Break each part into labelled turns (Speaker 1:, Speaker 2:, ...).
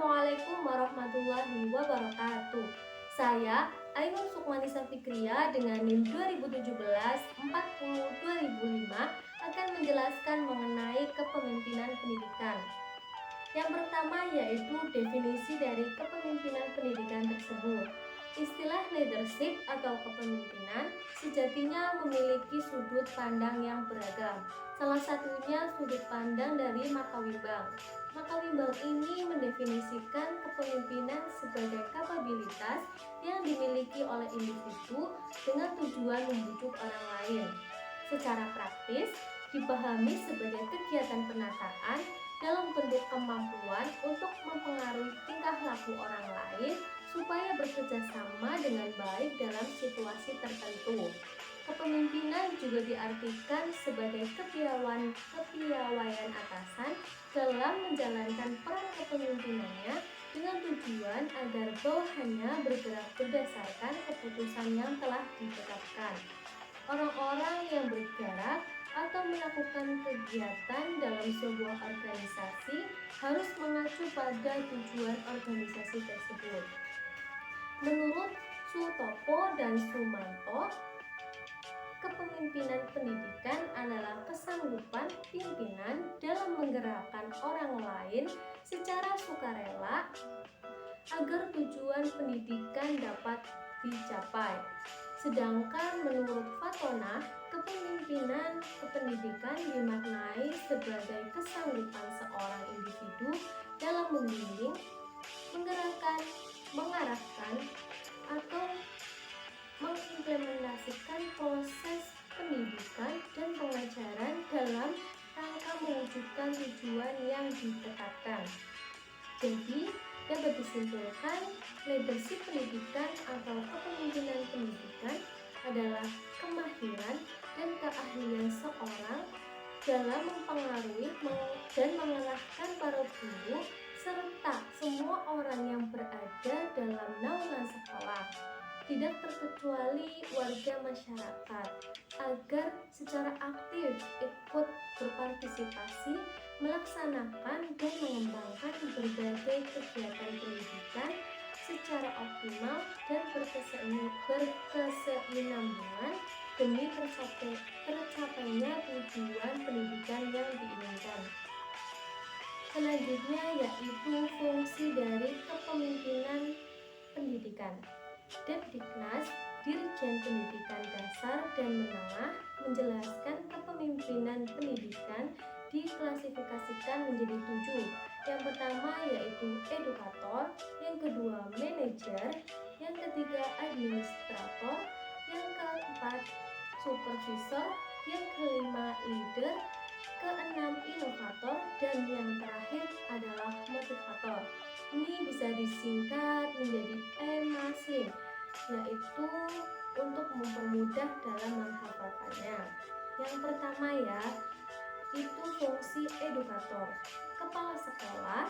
Speaker 1: Assalamualaikum warahmatullahi wabarakatuh. Saya Ainun Sukmanisa Fikria dengan NIM 2017-40-2005 akan menjelaskan mengenai kepemimpinan pendidikan. Yang pertama yaitu definisi dari kepemimpinan pendidikan tersebut. Istilah leadership atau kepemimpinan sejatinya memiliki sudut pandang yang beragam. Salah satunya sudut pandang dari Makawimbang. Makawimbang ini mendefinisikan kepemimpinan sebagai kapabilitas yang dimiliki oleh individu dengan tujuan membujuk orang lain. Secara praktis, dipahami sebagai kegiatan penataan dalam bentuk kemampuan untuk mempengaruhi tingkah laku orang lain supaya bekerja sama dengan baik dalam situasi tertentu. Kepemimpinan juga diartikan sebagai kepiawaian atasan dalam menjalankan peran kepemimpinannya dengan tujuan agar bawahannya bergerak berdasarkan keputusan yang telah ditetapkan. Orang-orang yang bergerak atau melakukan kegiatan dalam sebuah organisasi harus mengacu pada tujuan organisasi tersebut. Menurut Sutopo dan Sumanto, kepemimpinan pendidikan adalah kesanggupan pimpinan dalam menggerakkan orang lain secara sukarela agar tujuan pendidikan dapat dicapai. Sedangkan menurut Fatona, kepemimpinan kependidikan dimaknai sebagai kesanggupan seorang individu dalam membimbing, menggerakkan, mengarahkan, atau mengimplementasikan proses pendidikan dan pengajaran dalam rangka mewujudkan tujuan yang ditetapkan. Jadi, dapat disimpulkan, leadership pendidikan atau kepemimpinan pendidikan adalah kemahiran dan keahlian seorang dalam mempengaruhi dan mengarahkan para guru serta semua orang yang berada dalam naungan sekolah, tidak terkecuali warga masyarakat, agar secara aktif ikut berpartisipasi melaksanakan dan mengembangkan berbagai kegiatan pendidikan secara optimal dan berkesinambungan demi tercapainya tujuan pendidikan yang diinginkan. Selanjutnya yaitu fungsi dari kepemimpinan pendidikan. Depdiknas, Dirjen Pendidikan Dasar dan Menengah, menjelaskan kepemimpinan pendidikan diklasifikasikan menjadi 7. Yang pertama yaitu edukator, yang kedua manajer, yang ketiga administrator, yang keempat supervisor, yang kelima leader, keenam inovator, dan yang terakhir adalah motivator. Ini bisa disingkat menjadi MASLIM, yaitu untuk mempermudah dalam menghafalkannya. Yang pertama ya, itu fungsi edukator. Kepala sekolah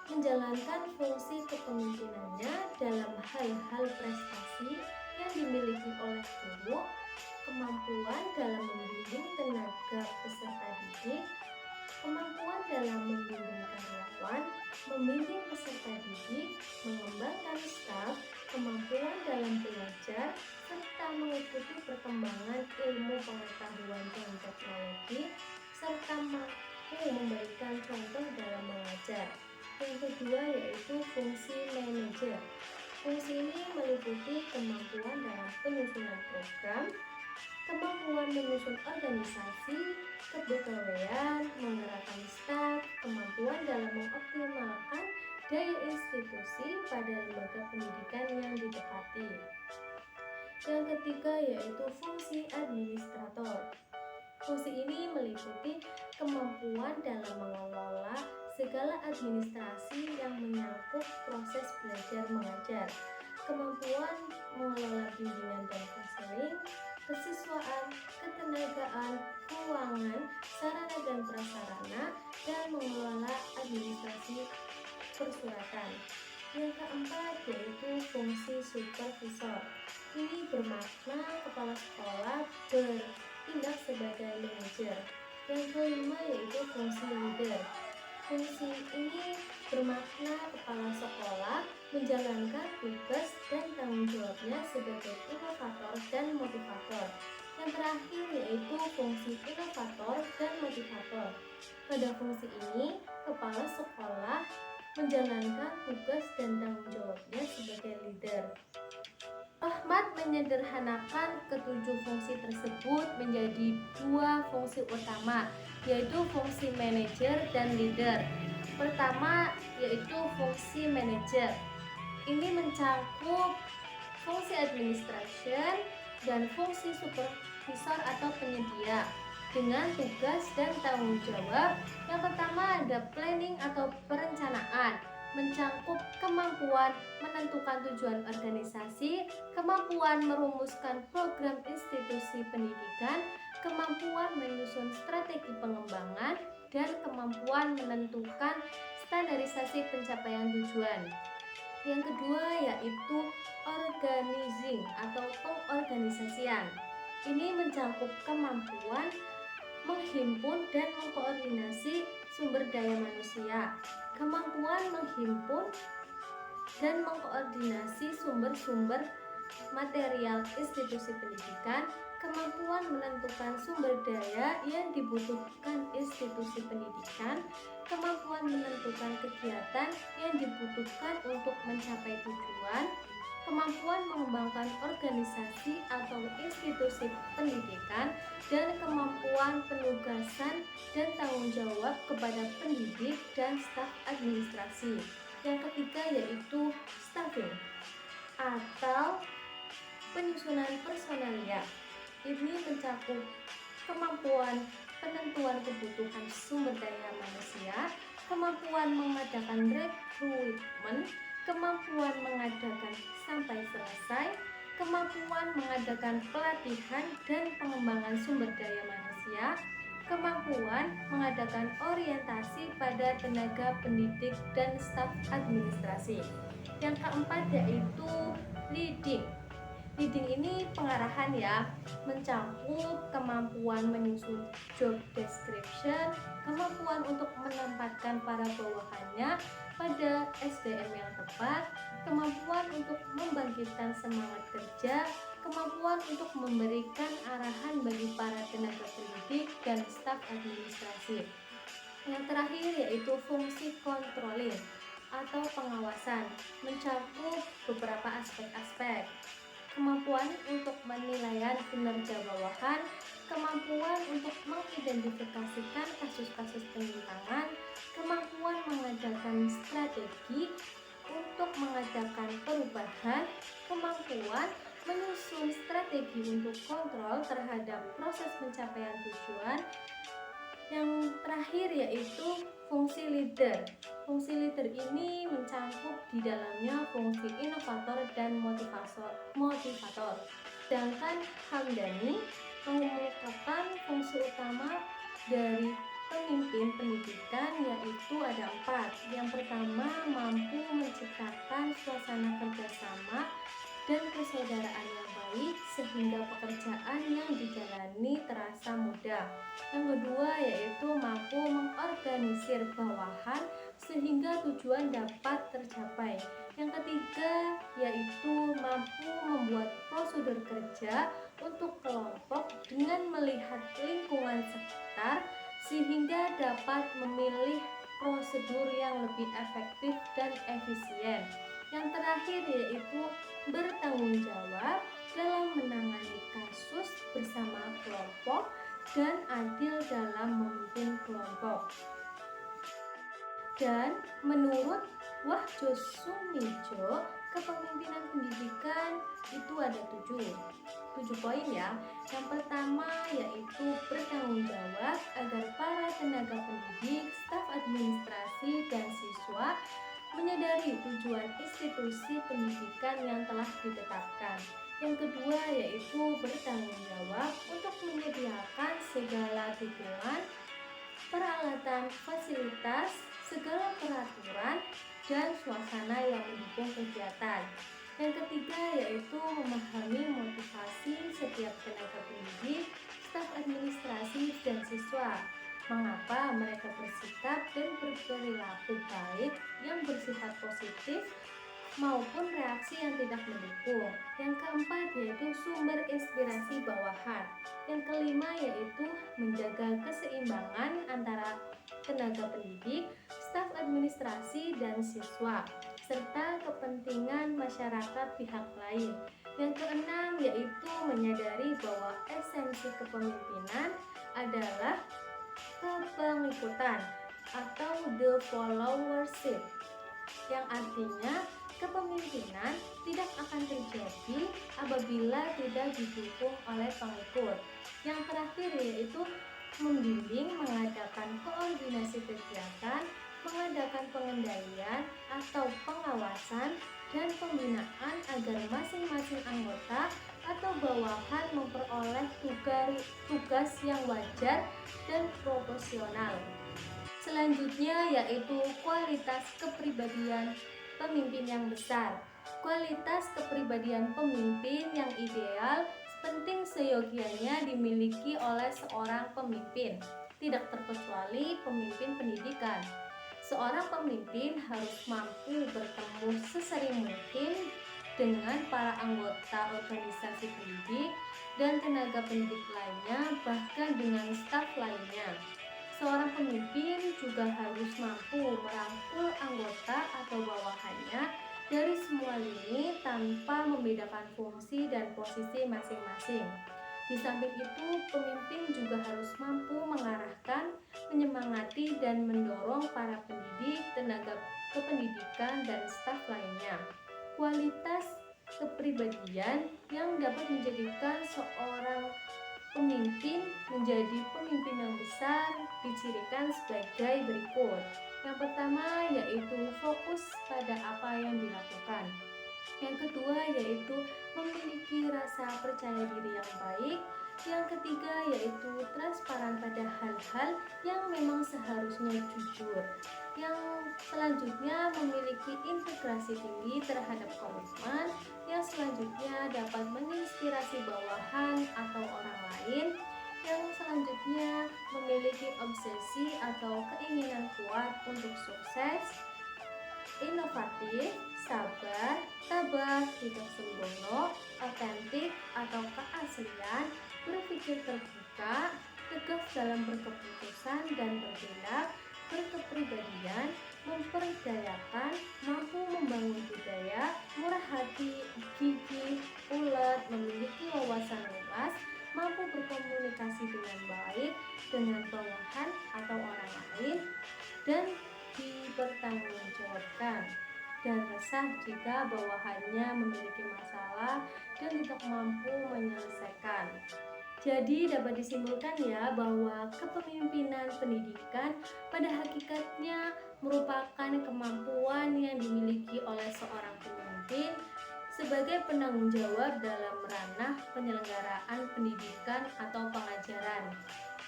Speaker 1: menjalankan fungsi kepemimpinannya dalam hal-hal prestasi yang dimiliki oleh guru, kemampuan dalam membimbing tenaga peserta didik, kemampuan dalam membimbing karyawan, membimbing peserta didik, mengembangkan staf, kemampuan dalam belajar, serta mengikuti perkembangan ilmu pengetahuan dan teknologi, serta mampu memberikan contoh dalam mengajar. Yang kedua yaitu fungsi manajer. Fungsi ini meliputi kemampuan dalam penyusunan program, kemampuan menyusun organisasi, kepegawaian, menggerakkan staf, kemampuan dalam mengoptimalkan daya institusi pada lembaga pendidikan yang ditepati. Yang ketiga yaitu fungsi administrator. Fungsi ini meliputi kemampuan dalam mengelola segala administrasi yang menyangkut proses belajar mengajar, kemampuan mengelola bimbingan dan konseling, kesiswaan, ketenagaan, keuangan, sarana dan prasarana, dan mengelola administrasi persuratan. Yang keempat yaitu fungsi supervisor. Ini bermakna kepala sekolah bertindak sebagai manajer. Yang kelima yaitu fungsi leader. Fungsi ini bermakna kepala sekolah menjalankan tugas dan tanggung jawabnya sebagai inovator dan motivator. Yang terakhir yaitu fungsi inovator dan motivator. Pada fungsi ini, kepala sekolah menjalankan tugas dan tanggung jawabnya sebagai leader. Ahmad menyederhanakan ketujuh fungsi tersebut menjadi dua fungsi utama, yaitu fungsi manajer dan leader. Pertama yaitu fungsi manajer. Ini mencakup fungsi administration dan fungsi supervisor atau penyedia dengan tugas dan tanggung jawab. Yang pertama ada planning atau perencanaan, mencakup kemampuan menentukan tujuan organisasi, kemampuan merumuskan program institusi pendidikan, kemampuan menyusun strategi pengembangan, dan kemampuan menentukan standarisasi pencapaian tujuan. Yang kedua yaitu organizing atau pengorganisasian. Ini mencakup kemampuan menghimpun dan mengkoordinasi sumber daya manusia, kemampuan menghimpun dan mengkoordinasi sumber-sumber material institusi pendidikan, kemampuan menentukan sumber daya yang dibutuhkan institusi pendidikan, kemampuan menentukan kegiatan yang dibutuhkan untuk mencapai tujuan, kemampuan mengembangkan organisasi atau institusi pendidikan, dan kemampuan penugasan dan tanggung jawab kepada pendidik dan staf administrasi. Yang ketiga yaitu staffing atau penyusunan personalia. Ini mencakup kemampuan penentuan kebutuhan sumber daya manusia, kemampuan mengadakan rekrutmen, kemampuan mengadakan sampai selesai, kemampuan mengadakan pelatihan dan pengembangan sumber daya manusia, kemampuan mengadakan orientasi pada tenaga pendidik dan staf administrasi. Yang keempat yaitu leading. Leading ini pengarahan ya, mencakup kemampuan menyusun job description, kemampuan untuk menempatkan para bawahannya pada SDM yang tepat, kemampuan untuk membangkitkan semangat kerja, kemampuan untuk memberikan arahan bagi para tenaga pendidik dan staf administrasi. Yang terakhir yaitu fungsi controlling atau pengawasan, mencakup beberapa aspek-aspek. Kemampuan untuk penilaian kinerja bawahan, kemampuan untuk mengidentifikasikan kasus-kasus penyimpangan, kemampuan mengadakan strategi untuk mengadakan perubahan, kemampuan menyusun strategi untuk kontrol terhadap proses pencapaian tujuan. Yang terakhir yaitu fungsi leader. Fungsi leader ini mencakup di dalamnya fungsi inovator dan motivator. Sedangkan Hamdani mengemukakan fungsi utama dari pemimpin pendidikan yaitu ada 4. Yang pertama, mampu menciptakan suasana kerjasama dan persaudaraan yang baik sehingga pekerjaan yang dijalani terasa mudah. Yang kedua yaitu mampu mengorganisir bawahan sehingga tujuan dapat tercapai. Yang ketiga yaitu mampu membuat prosedur kerja untuk kelompok dengan melihat lingkungan sekitar sehingga dapat memilih prosedur yang lebih efektif dan efisien. Yang terakhir yaitu bertanggung jawab dalam menangani kasus bersama kelompok dan adil dalam memimpin kelompok. Dan menurut Wahjo Sumijo, kepemimpinan pendidikan itu ada 7 poin ya. Yang pertama yaitu bertanggung jawab agar para tenaga pendidik, staf administrasi, dan siswa menyadari tujuan institusi pendidikan yang telah ditetapkan. Yang kedua yaitu bertanggung jawab untuk menyediakan segala dukungan, peralatan, fasilitas, segala peraturan, dan suasana yang mendukung kegiatan. Yang ketiga yaitu memahami motivasi setiap tenaga pendidik, staf administrasi, dan siswa. Mengapa mereka bersikap dan berperilaku baik yang bersifat positif maupun reaksi yang tidak mendukung. Yang keempat yaitu sumber inspirasi bawahan. Yang kelima yaitu menjaga keseimbangan antara tenaga pendidik, staf administrasi dan siswa, serta kepentingan masyarakat pihak lain. Yang keenam yaitu menyadari bahwa esensi kepemimpinan adalah kepengikutan atau the followership, yang artinya kepemimpinan tidak akan terjadi apabila tidak didukung oleh pengikut. Yang terakhir yaitu membimbing, mengadakan koordinasi kegiatan, mengadakan pengendalian atau pengawasan dan pembinaan agar masing-masing anggota atau bawahan memperoleh tugas yang wajar dan proporsional. Selanjutnya yaitu kualitas kepribadian pemimpin yang besar. Kualitas kepribadian pemimpin yang ideal penting seyogianya dimiliki oleh seorang pemimpin, tidak terkecuali pemimpin pendidikan. Seorang pemimpin harus mampu bertemu sesering mungkin dengan para anggota organisasi pendidik dan tenaga pendidik lainnya, bahkan dengan staf lainnya. Seorang pemimpin juga harus mampu merangkul anggota atau bawahannya dari semua lini tanpa membedakan fungsi dan posisi masing-masing. Di samping itu, pemimpin juga harus mampu mengarahkan, menyemangati, dan mendorong para pendidik, tenaga kependidikan, dan staf lainnya. Kualitas kepribadian yang dapat menjadikan seorang pemimpin menjadi pemimpin yang besar dicirikan sebagai berikut. Yang pertama yaitu fokus pada apa yang dilakukan. Yang kedua yaitu memiliki rasa percaya diri yang baik. Yang ketiga yaitu transparan pada hal-hal yang memang seharusnya jujur. Yang selanjutnya memiliki integrasi tinggi terhadap komitmen. Yang selanjutnya dapat menginspirasi bawahan atau orang lain. Yang selanjutnya memiliki obsesi atau keinginan kuat untuk sukses, inovatif, sabar, tabah, tidak sembrono, otentik atau keaslian, berpikir terbuka, tegas dalam berkeputusan dan bertindak, berkepribadian, memperdayakan, mampu membangun budaya, murah hati, gigih, ulet, memiliki wawasan luas, mampu berkomunikasi dengan baik dengan bawahan atau orang lain, dan dipertanggungjawabkan, dan resah jika bawahannya memiliki masalah dan tidak mampu menyelesaikan. Jadi dapat disimpulkan ya bahwa kepemimpinan pendidikan pada hakikatnya merupakan kemampuan yang dimiliki oleh seorang pemimpin sebagai penanggung jawab dalam ranah penyelenggaraan pendidikan atau pengajaran.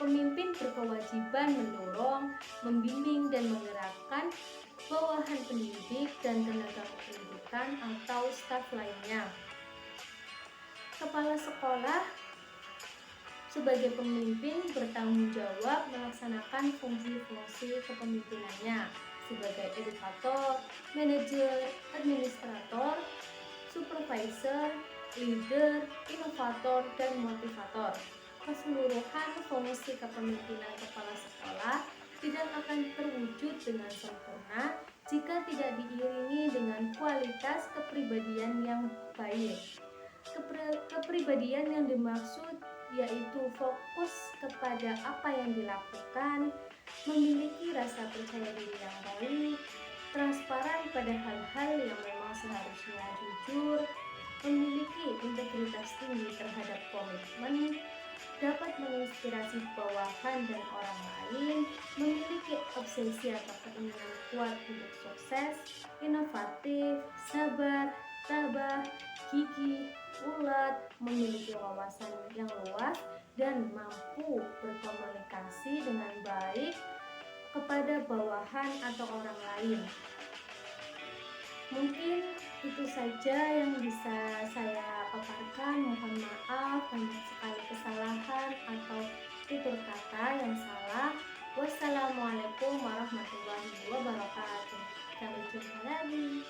Speaker 1: Pemimpin berkewajiban mendorong, membimbing dan menggerakkan bawahan pendidik dan tenaga pendidikan atau staf lainnya. Kepala sekolah sebagai pemimpin bertanggung jawab melaksanakan fungsi-fungsi kepemimpinannya sebagai edukator, manajer, administrator, supervisor, leader, inovator, dan motivator. Keseluruhan fungsi kepemimpinan kepala sekolah tidak akan terwujud dengan sempurna jika tidak diiringi dengan kualitas kepribadian yang baik. Kepribadian yang dimaksud yaitu fokus kepada apa yang dilakukan, memiliki rasa percaya diri yang baik, transparan pada hal-hal yang memang seharusnya jujur, memiliki integritas tinggi terhadap komitmen, dapat menginspirasi bawahan dan orang lain, memiliki obsesi atau keinginan kuat untuk sukses, inovatif, sabar, tabah, gigih, ulet, memiliki wawasan yang luas, dan mampu berkomunikasi dengan baik kepada bawahan atau orang lain. Mungkin itu saja yang bisa saya paparkan. Mohon maaf banyak sekali kesalahan atau tutur kata yang salah. Assalamualaikum warahmatullahi wabarakatuh. Sampai jumpa lagi.